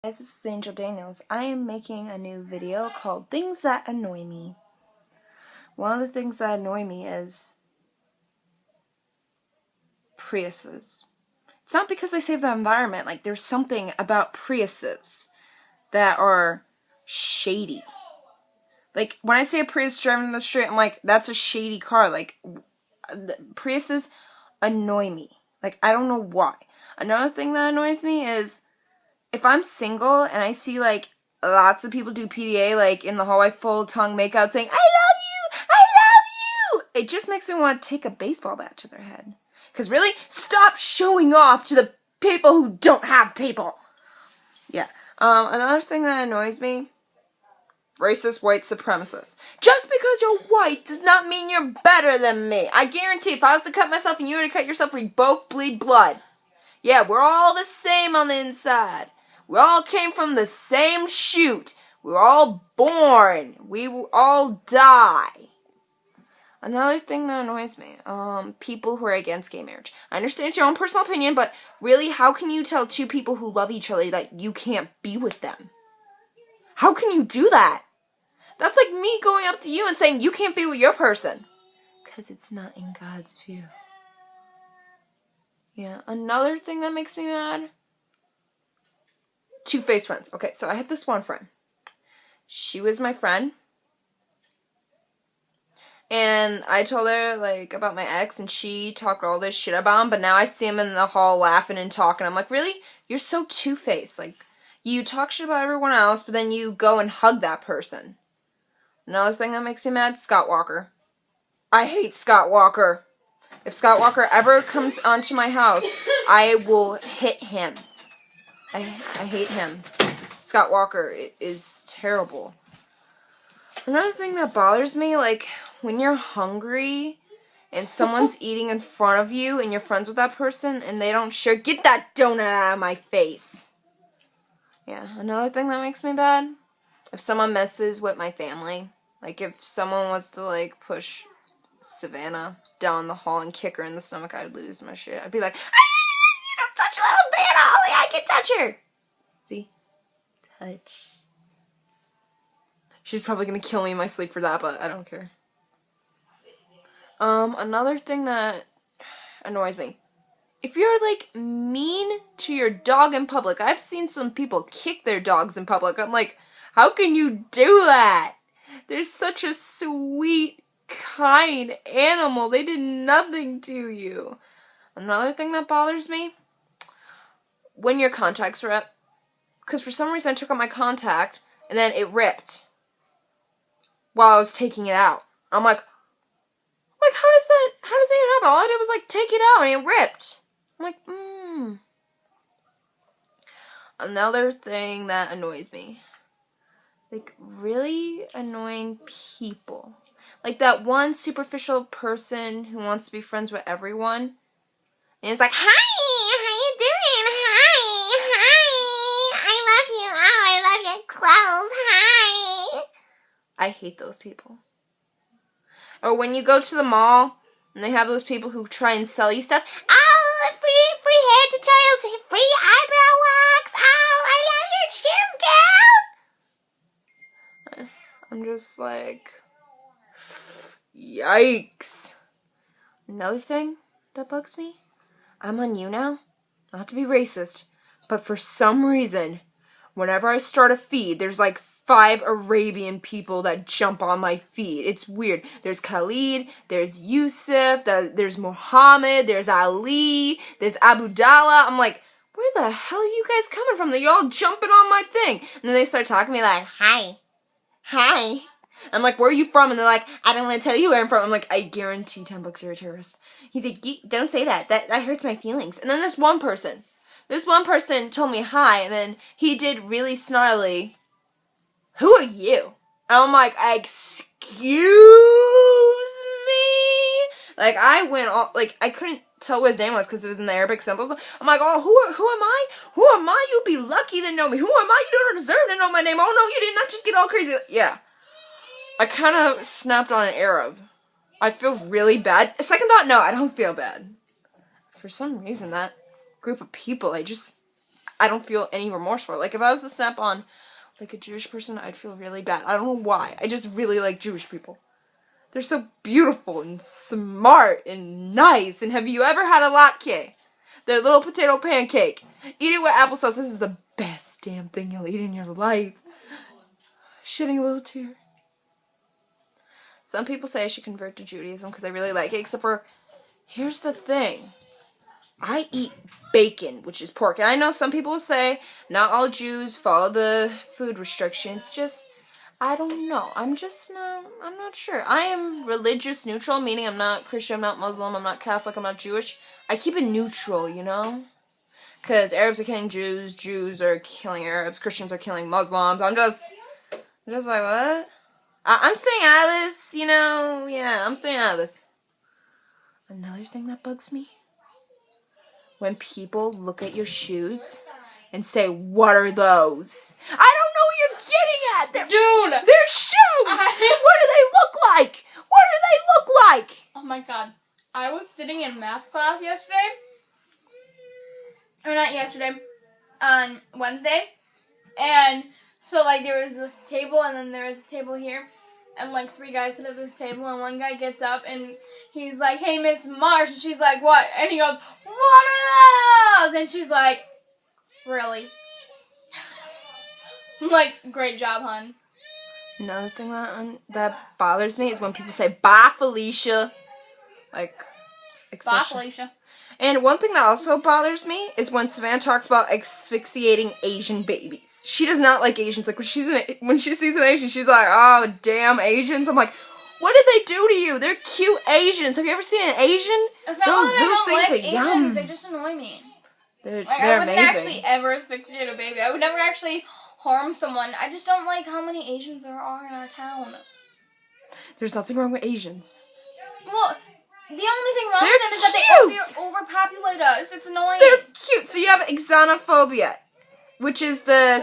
Guys, this is Angel Daniels. I am making a new video called Things That Annoy Me. One of the things that annoy me is Priuses. It's not because they save the environment. Like, there's something about Priuses that are shady. Like, when I see a Prius driving down the street, I'm like, that's a shady car. Like, Priuses annoy me. Like, I don't know why. Another thing that annoys me is if I'm single and I see, like, lots of people do PDA, like, in the hallway, full tongue makeout saying, I love you! I love you! It just makes me want to take a baseball bat to their head. Because really, stop showing off to the people who don't have people. Yeah. Another thing that annoys me, racist white supremacists. Just because you're white does not mean you're better than me. I guarantee if I was to cut myself and you were to cut yourself, we'd both bleed blood. Yeah, we're all the same on the inside. We all came from the same chute. We were all born. We will all die. Another thing that annoys me, people who are against gay marriage. I understand it's your own personal opinion, but really, how can you tell two people who love each other that you can't be with them? How can you do that? That's like me going up to you and saying you can't be with your person. Because it's not in God's view. Yeah, another thing that makes me mad, two-faced friends. Okay, so I had this one friend. She was my friend. And I told her, like, about my ex, and she talked all this shit about him, but now I see him in the hall laughing and talking. I'm like, really? You're so two-faced. Like, you talk shit about everyone else, but then you go and hug that person. Another thing that makes me mad, Scott Walker. I hate Scott Walker. If Scott Walker ever comes onto my house, I will hit him. I hate him. Scott Walker is terrible. Another thing that bothers me, like, when you're hungry and someone's eating in front of you and you're friends with that person and they don't share, get that donut out of my face. Yeah, another thing that makes me bad, if someone messes with my family. Like, if someone was to, like, push Savannah down the hall and kick her in the stomach, I'd lose my shit. I'd be like, you don't touch little Vanna, only I can touch her. See? Touch. She's probably gonna kill me in my sleep for that, but I don't care. Another thing that annoys me. If you're, like, mean to your dog in public, I've seen some people kick their dogs in public. I'm like, how can you do that? They're such a sweet, kind animal. They did nothing to you. Another thing that bothers me, when your contacts rip. Because for some reason I took out my contact and then it ripped while I was taking it out. I'm like, how does that happen? All I did was, like, take it out and it ripped. I'm like, Another thing that annoys me. Like, really annoying people. Like that one superficial person who wants to be friends with everyone. And it's like, hi, how you doing? Hi, I love you. Oh, I love your clothes. Hi. I hate those people. Or when you go to the mall and they have those people who try and sell you stuff. Oh, free hair tutorials, free eyebrow wax. Oh, I love your shoes, girl. I'm just like, yikes. Another thing that bugs me, I'm on you now, not to be racist, but for some reason, whenever I start a feed, there's like 5 Arabian people that jump on my feed. It's weird. There's Khalid, there's Yusuf, there's Muhammad, there's Ali, there's Abu Dalla. I'm like, where the hell are you guys coming from? They're all jumping on my thing. And then they start talking to me like, hi. I'm like, where are you from? And they're like, I don't want to tell you where I'm from. I'm like, I guarantee $10 you're a terrorist. He's like, don't say that. That hurts my feelings. And then this one person told me hi, and then he did really snarly, who are you? And I'm like, excuse me? Like, I went all, like, I couldn't tell what his name was because it was in the Arabic symbols. I'm like, oh, who am I? Who am I? You'd be lucky to know me. Who am I? You don't deserve to know my name. Oh, no, you did not just get all crazy. Yeah. I kind of snapped on an Arab. I feel really bad. Second thought, no, I don't feel bad. For some reason, that group of people, I don't feel any remorse for it. Like, if I was to snap on, like, a Jewish person, I'd feel really bad. I don't know why. I just really like Jewish people. They're so beautiful and smart and nice. And have you ever had a latke? Their little potato pancake. Eat it with applesauce. This is the best damn thing you'll eat in your life. Shedding a little tear. Some people say I should convert to Judaism because I really like it, except for, here's the thing. I eat bacon, which is pork. And I know some people will say not all Jews follow the food restrictions. Just, I don't know. I'm not sure. I am religious neutral, meaning I'm not Christian, I'm not Muslim, I'm not Catholic, I'm not Jewish. I keep it neutral, you know? Because Arabs are killing Jews, Jews are killing Arabs, Christians are killing Muslims. I'm just like, what? I'm saying Alice, you know? Yeah, I'm saying Alice. Another thing that bugs me? When people look at your shoes and say, what are those? I don't know what you're getting at! They're shoes! What do they look like? What do they look like? Oh my god. I was sitting in math class yesterday. Or not yesterday. On Wednesday. And so, like, there was this table, and then there was a table here. And, like, 3 guys sit at this table, and one guy gets up, and he's like, hey, Miss Marsh. And she's like, what? And he goes, what are those? And she's like, really? I'm like, great job, hon. Another thing that bothers me is when people say, bye, Felicia. Like, Bye, Felicia. And one thing that also bothers me is when Savannah talks about asphyxiating Asian babies. She does not like Asians. Like, when she sees an Asian, she's like, oh, damn Asians. I'm like, what did they do to you? They're cute Asians. Have you ever seen an Asian? It's not that I don't like Asians. Yum. They just annoy me. They're I wouldn't amazing. actually ever asphyxiate a baby. I would never actually harm someone. I just don't like how many Asians there are in our town. There's nothing wrong with Asians. Well, the only thing wrong They're with them is that they overpopulate us. It's annoying. They're cute. So you have xenophobia, which is the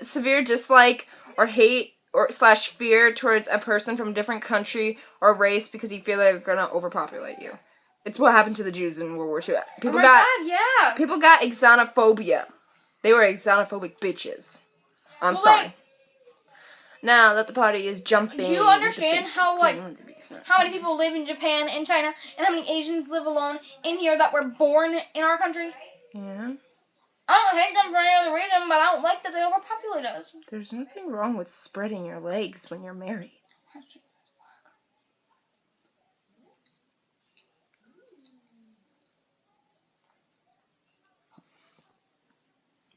severe dislike or hate or / fear towards a person from a different country or race because you feel they're gonna overpopulate you. It's what happened to the Jews in World War II. People got xenophobia. They were xenophobic bitches. I'm sorry. Like, now that the party is jumping. Do you understand how many people live in Japan and China and how many Asians live alone in here that were born in our country? Yeah. I don't hate them for any other reason, but I don't like that they overpopulate us. There's nothing wrong with spreading your legs when you're married.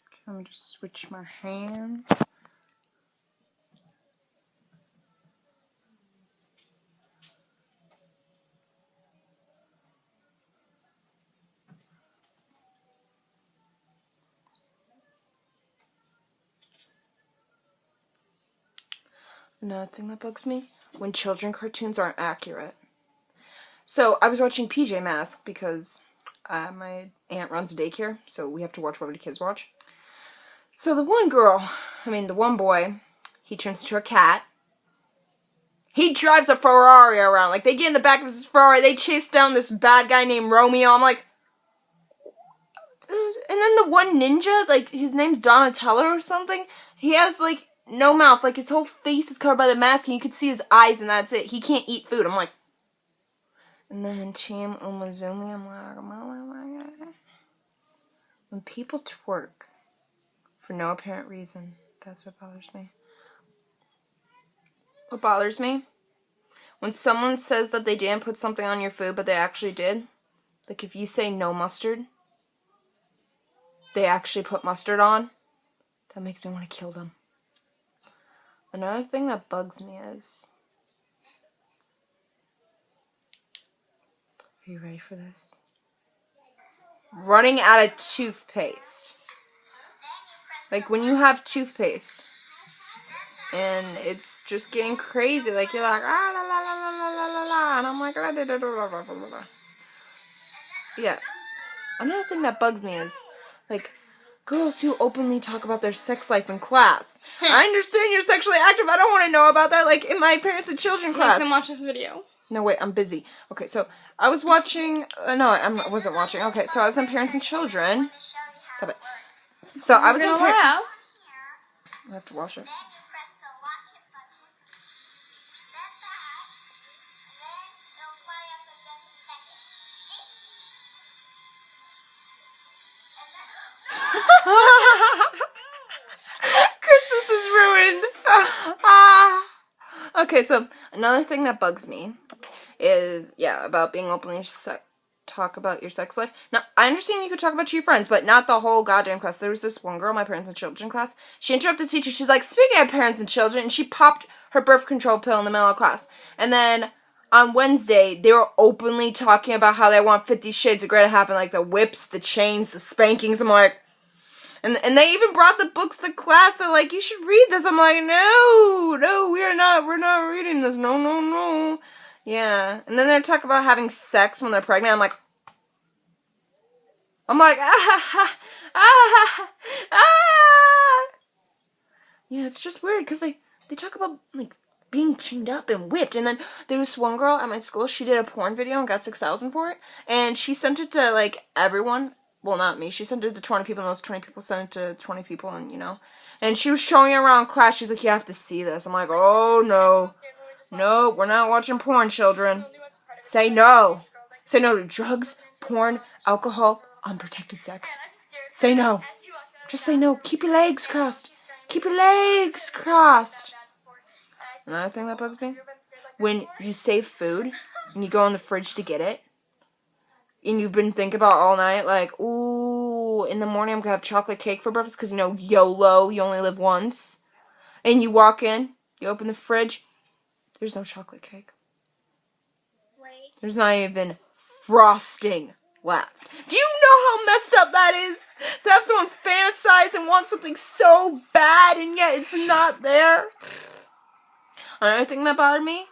Okay, let me just switch my hand. Another thing that bugs me, when children cartoons aren't accurate. So, I was watching PJ Masks because my aunt runs a daycare, so we have to watch whatever the kids watch. So the one boy, he turns into a cat. He drives a Ferrari around. Like, they get in the back of his Ferrari, they chase down this bad guy named Romeo. I'm like, and then the one ninja, like, his name's Donatello or something, he has, like, no mouth, like his whole face is covered by the mask and you could see his eyes and that's it. He can't eat food. I'm like, and then Team Umazumi, I'm like, when people twerk for no apparent reason, that's what bothers me. What bothers me? When someone says that they didn't put something on your food, but they actually did. Like if you say no mustard, they actually put mustard on. That makes me want to kill them. Another thing that bugs me is... Are you ready for this? Running out of toothpaste. Like when you have toothpaste and it's just getting crazy, like you're like, ah, la, la, la, la, la, la, la, and I'm like, ah, da, da, da, da, da, da, da. Yeah. Another thing that bugs me is, like, girls who openly talk about their sex life in class. I understand you're sexually active. I don't want to know about that, like, in my parents and children class. You can watch this video. No, wait, I'm busy. Okay, so, I was watching, no, I wasn't watching. Okay, so I was on Parents and Children. Stop it. So I was gonna in laugh. I have to wash it. Christmas is ruined. Okay, so another thing that bugs me is, about being openly talk about your sex life. Now, I understand you could talk about to your friends, but not the whole goddamn class. There was this one girl, my parents and children class. She interrupted the teacher. She's like, speaking of parents and children, and she popped her birth control pill in the middle of class. And then on Wednesday, they were openly talking about how they want 50 Shades of Grey to happen, like the whips, the chains, the spankings. I'm like, and they even brought the books to class. They're like, you should read this. I'm like, no, we're not reading this. No. Yeah. And then they're talking about having sex when they're pregnant. I'm like, Yeah, it's just weird because they talk about like being chained up and whipped. And then there was one girl at my school. She did a porn video and got 6,000 for it. And she sent it to like everyone. Well, not me. She sent it to 20 people, and those 20 people sent it to 20 people, and And she was showing it around class. She's like, you have to see this. I'm like, oh, no. No, we're not watching porn, children. Say no. Say no to drugs, porn, alcohol, unprotected sex. Say no. Just say no. Keep your legs crossed. Keep your legs crossed. Another thing that bugs me? When you save food, and you go in the fridge to get it, and you've been thinking about all night, like, ooh, in the morning I'm going to have chocolate cake for breakfast because, YOLO, you only live once. And you walk in, you open the fridge, there's no chocolate cake. Wait. There's not even frosting left. Do you know how messed up that is? To have someone fantasize and want something so bad and yet it's not there? Another thing that bothered me?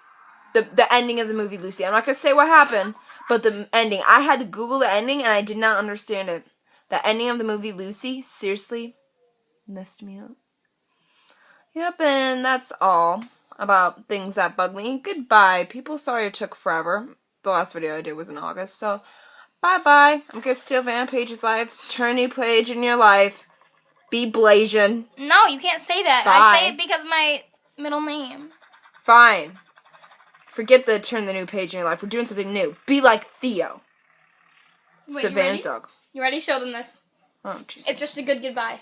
The ending of the movie Lucy. I'm not going to say what happened, but the ending. I had to Google the ending and I did not understand it. The ending of the movie Lucy, seriously, messed me up. Yep, and that's all about things that bug me. Goodbye. People, sorry it took forever. The last video I did was in August, so bye-bye. I'm going to steal Van Page's life. Turn a new page in your life. Be Blasian. No, you can't say that. Bye. I say it because of my middle name. Fine. Forget the turn the new page in your life. We're doing something new. Be like Theo. Wait, Savannah's dog. You ready? Show them this. Oh, Jesus. It's just a good goodbye.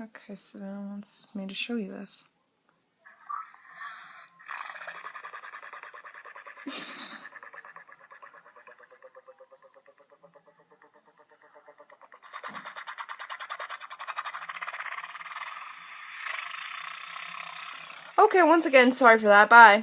Okay, Savannah wants me to show you this. Okay, once again, sorry for that. Bye.